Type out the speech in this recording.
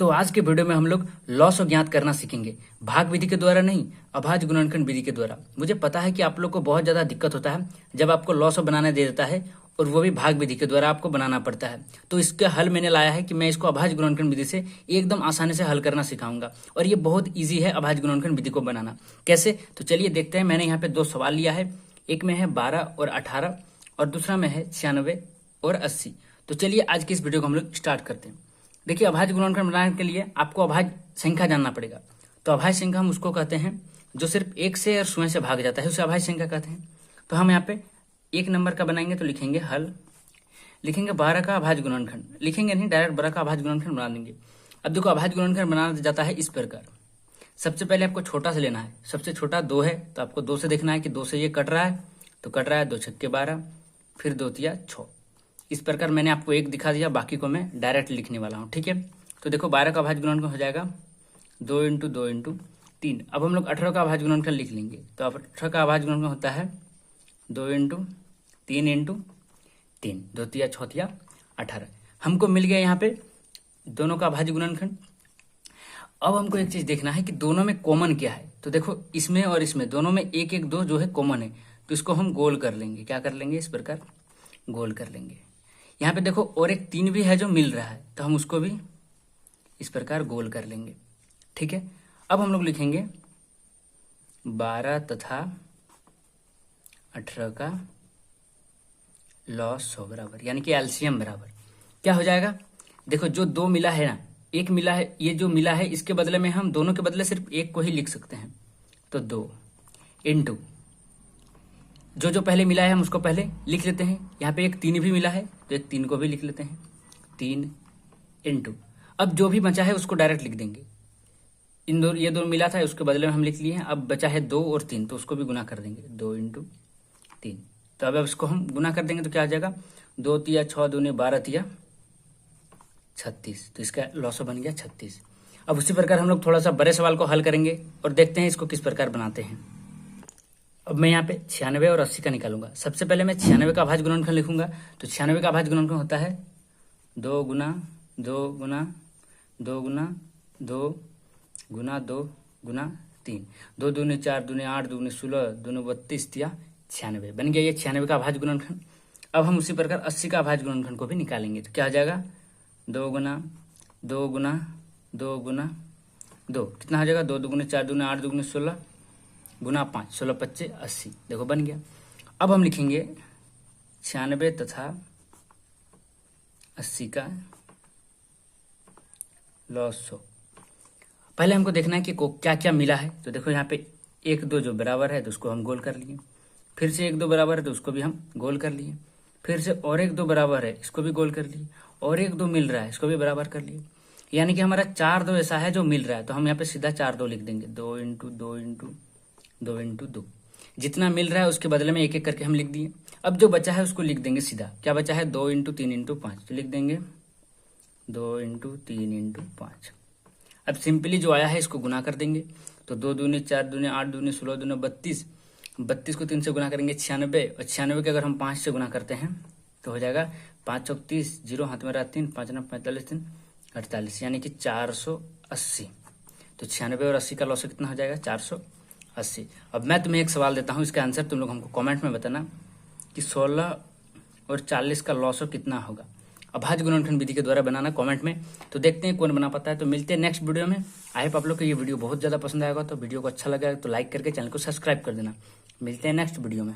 तो आज के वीडियो में हम लोग लॉस ज्ञात करना सीखेंगे, भाग विधि के द्वारा नहीं, अभाज्य गुणनखंड विधि के द्वारा। मुझे पता है कि आप लोग को बहुत ज्यादा दिक्कत होता है जब आपको लॉस बनाने दे देता है और वो भी भाग विधि के द्वारा आपको बनाना पड़ता है। तो इसका हल मैंने लाया है कि मैं इसको अभाज्य गुणनखंड विधि से एकदम आसानी से हल करना सिखाऊंगा और ये बहुत ईजी है अभाज्य गुणनखंड विधि को बनाना। कैसे, तो चलिए देखते हैं। मैंने यहाँ पे दो सवाल लिया है, एक में है 12 और 18 और दूसरा में है 96 और 80। तो चलिए आज की इस वीडियो को हम लोग स्टार्ट करते हैं। देखिए, अभाज्य गुणनखंड बनाने के लिए आपको अभाज्य संख्या जानना पड़ेगा। तो अभाज्य संख्या हम उसको कहते हैं जो सिर्फ एक से और शून्य से भाग जाता है, उसे अभाज्य संख्या कहते हैं। तो हम यहाँ पे एक नंबर का बनाएंगे तो लिखेंगे हल, लिखेंगे 12 का अभाज्य गुणनखंड, लिखेंगे नहीं, डायरेक्ट 12 का अभाज्य गुणनखंड बना देंगे। अब देखो, अभाज्य गुणनखंड बनाया जाता है इस प्रकार। सबसे पहले आपको छोटा से लेना है, सबसे छोटा 2 है तो आपको 2 से देखना है कि 2 से ये कट रहा है, तो कट रहा है 2 छक्के 12, फिर 2 तिया 6। इस प्रकार मैंने आपको एक दिखा दिया, बाकी को मैं डायरेक्ट लिखने वाला हूँ, ठीक है। तो देखो 12 का अभाज्य गुणनखंड हो जाएगा 2 × 2 × 3। अब हम लोग 18 का अभाज्य गुणनखंड लिख लेंगे। तो 18 का अभाज्य गुणनखंड होता है 2 × 3 × 3, 2 तिया 6 तिया 18। हमको मिल गया यहाँ पे दोनों का अभाज्य गुणनखंड। अब हमको एक चीज देखना है कि दोनों में कॉमन क्या है। तो देखो, इसमें और इसमें दोनों में 1 1 2 जो है कॉमन है, तो इसको हम गोल कर लेंगे। क्या कर लेंगे? इस प्रकार गोल कर लेंगे। यहाँ पे देखो और एक 3 भी है जो मिल रहा है, तो हम उसको भी इस प्रकार गोल कर लेंगे, ठीक है। अब हम लोग लिखेंगे 12 तथा 18 का लॉस 100 बराबर, यानी कि एलसीएम बराबर क्या हो जाएगा। देखो, जो 2 मिला है ना, एक मिला है, ये जो मिला है इसके बदले में हम दोनों के बदले सिर्फ एक को ही लिख सकते हैं। तो 2 × जो पहले मिला है हम उसको पहले लिख लेते हैं। यहाँ पे एक 3 भी मिला है तो एक 3 को भी लिख लेते हैं, 3 × अब जो भी बचा है उसको डायरेक्ट लिख देंगे। ये दो मिला था, उसके बदले में हम लिख लिए हैं। अब बचा है 2 और 3, तो उसको भी गुना कर देंगे, 2 × 3। तो अब इसको हम गुना कर देंगे तो क्या आ जाएगा, 2 तिया 6 दूनी 12 तिया 36। तो इसका लॉस बन गया 36। अब उसी प्रकार हम लोग थोड़ा सा बड़े सवाल को हल करेंगे और देखते हैं इसको किस प्रकार बनाते हैं। अब मैं यहाँ पे 96 और 80 का निकालूंगा। सबसे पहले मैं 96 का अभाज्य गुणनखंड लिखूंगा। तो 96 का अभाज्य गुणनखंड होता है 2 × 2 × 2 × 2 × 2 × 3, 2 दूनी 4 दूनी 8 दूनी 16 दूनी 32 तिया 96। बन गया ये 96 का अभाज्य गुणनखंड। अब हम उसी प्रकार 80 का अभाज्य गुणनखंड को भी निकालेंगे। तो क्या हो जाएगा, 2 × 2 × 2 × 2, कितना हो जाएगा, 2 दूनी 4 दूनी 8 दूनी 16 गुना 5, 16 25 80। देखो बन गया। अब हम लिखेंगे 96 तथा 80 का लॉस 100। पहले हमको देखना है कि क्या क्या मिला है। तो देखो यहाँ पे 1 2 जो बराबर है तो उसको हम गोल कर लिए, फिर से 1 2 बराबर है तो उसको भी हम गोल कर लिए, फिर से और 1 2 बराबर है इसको भी गोल कर लिए, और 1 2 मिल रहा है इसको भी बराबर कर लिए। यानी कि हमारा 4 2 ऐसा है जो मिल रहा है, तो हम यहाँ पे सीधा 4 2 लिख देंगे, 2 × 2 × 2 × 2। जितना मिल रहा है उसके बदले में एक एक करके हम लिख दिए। अब जो बचा है उसको लिख देंगे सीधा। क्या बचा है, 2 × 3 × 5, तो लिख देंगे 2 × 3 × 5। अब सिंपली जो आया है इसको गुना कर देंगे। तो 2 दूनी 4 दूनी 8 दूनी 16 दूनी 32, 32 को 3 से गुना करेंगे 96, और 96 के अगर हम 5 से गुना करते हैं तो हो जाएगा 5 चौक 30, 0 हाथ में रहा 3, 5 9 45 3 48, यानी कि 480। तो 96 और 80 का लॉस कितना हो जाएगा, 480। अब मैं तुम्हें एक सवाल देता हूँ, इसका आंसर तुम लोग हमको कमेंट में बताना कि 16 और 40 का लॉस कितना होगा। अभाज्य गुणनखंड विधि के द्वारा बनाना कमेंट में, तो देखते हैं कौन बना पाता है। तो मिलते हैं नेक्स्ट वीडियो में। आई होप आप लोग को ये वीडियो बहुत ज़्यादा पसंद आएगा। तो वीडियो को अच्छा लगा तो लाइक करके चैनल को सब्सक्राइब कर देना। मिलते हैं नेक्स्ट वीडियो में।